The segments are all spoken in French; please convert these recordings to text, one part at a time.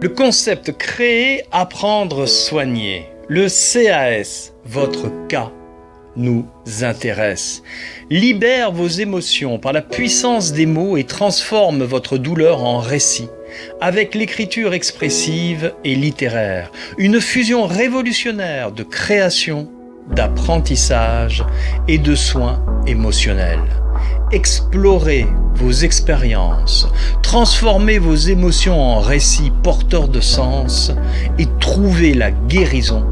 Le concept créer, apprendre, soigner. Le CAS, votre cas, nous intéresse. Libère vos émotions par la puissance des mots et transforme votre douleur en récit. Avec l'écriture expressive et littéraire, une fusion révolutionnaire de création, d'apprentissage et de soins émotionnels. Explorez vos expériences, transformez vos émotions en récits porteurs de sens et trouvez la guérison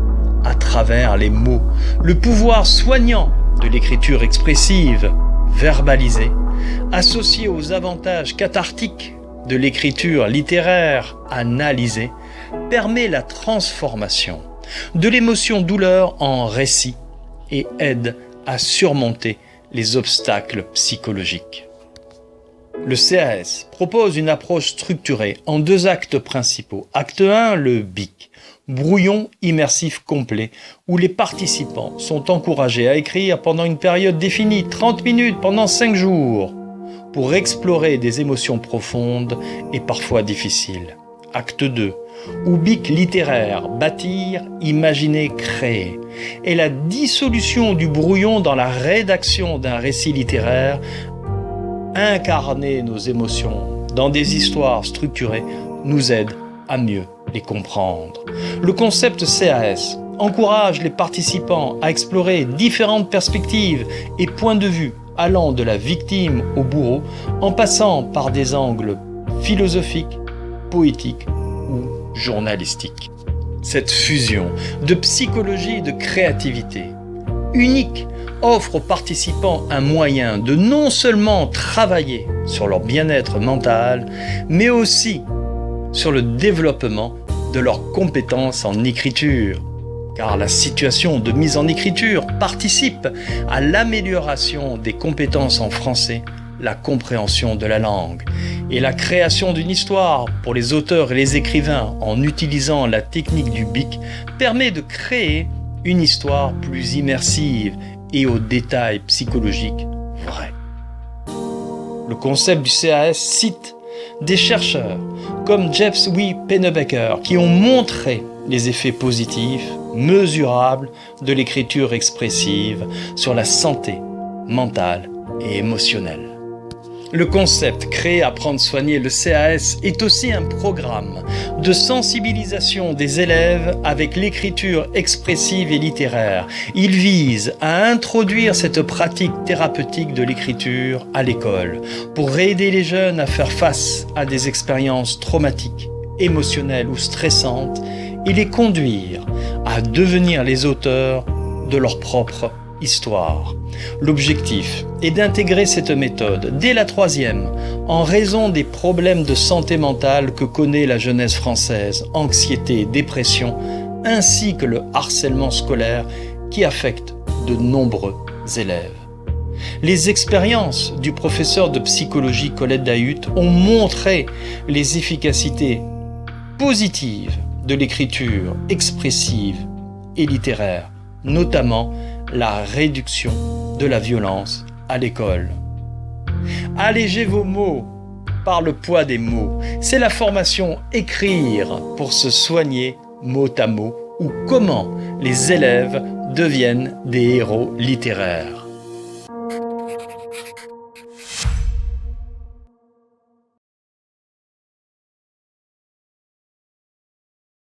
à travers les mots, le pouvoir soignant de l'écriture expressive, verbalisée, associé aux avantages cathartiques de l'écriture littéraire, analysée, permet la transformation de l'émotion douleur en récit et aide à surmonter les obstacles psychologiques. Le CAS propose une approche structurée en 2 actes principaux. Acte 1, le BIC, brouillon immersif complet, où les participants sont encouragés à écrire pendant une période définie, 30 minutes pendant 5 jours, pour explorer des émotions profondes et parfois difficiles. Acte 2, ou BIC littéraire, bâtir, imaginer, créer, est la dissolution du brouillon dans la rédaction d'un récit littéraire. Incarner nos émotions dans des histoires structurées nous aide à mieux les comprendre. Le concept CAS encourage les participants à explorer différentes perspectives et points de vue allant de la victime au bourreau en passant par des angles philosophiques, poétiques ou journalistiques. Cette fusion de psychologie et de créativité unique offre aux participants un moyen de non seulement travailler sur leur bien-être mental, mais aussi sur le développement de leurs compétences en écriture. Car la situation de mise en écriture participe à l'amélioration des compétences en français, la compréhension de la langue et la création d'une histoire pour les auteurs et les écrivains en utilisant la technique du BIC permet de créer une histoire plus immersive et aux détails psychologiques vrais. Le concept du CAS cite des chercheurs comme James W. Pennebaker qui ont montré les effets positifs, mesurables de l'écriture expressive sur la santé mentale et émotionnelle. Le concept créer, apprendre, soigner, le CAS est aussi un programme de sensibilisation des élèves avec l'écriture expressive et littéraire. Il vise à introduire cette pratique thérapeutique de l'écriture à l'école pour aider les jeunes à faire face à des expériences traumatiques, émotionnelles ou stressantes et les conduire à devenir les auteurs de leur propre histoire. L'objectif est d'intégrer cette méthode dès la 3e en raison des problèmes de santé mentale que connaît la jeunesse française, anxiété, dépression, ainsi que le harcèlement scolaire qui affecte de nombreux élèves. Les expériences du professeur de psychologie Colette Dahut ont montré les efficacités positives de l'écriture expressive et littéraire, notamment la réduction de la violence à l'école. Allégez vos mots par le poids des mots. C'est la formation Écrire pour se soigner mot à mot ou comment les élèves deviennent des héros littéraires.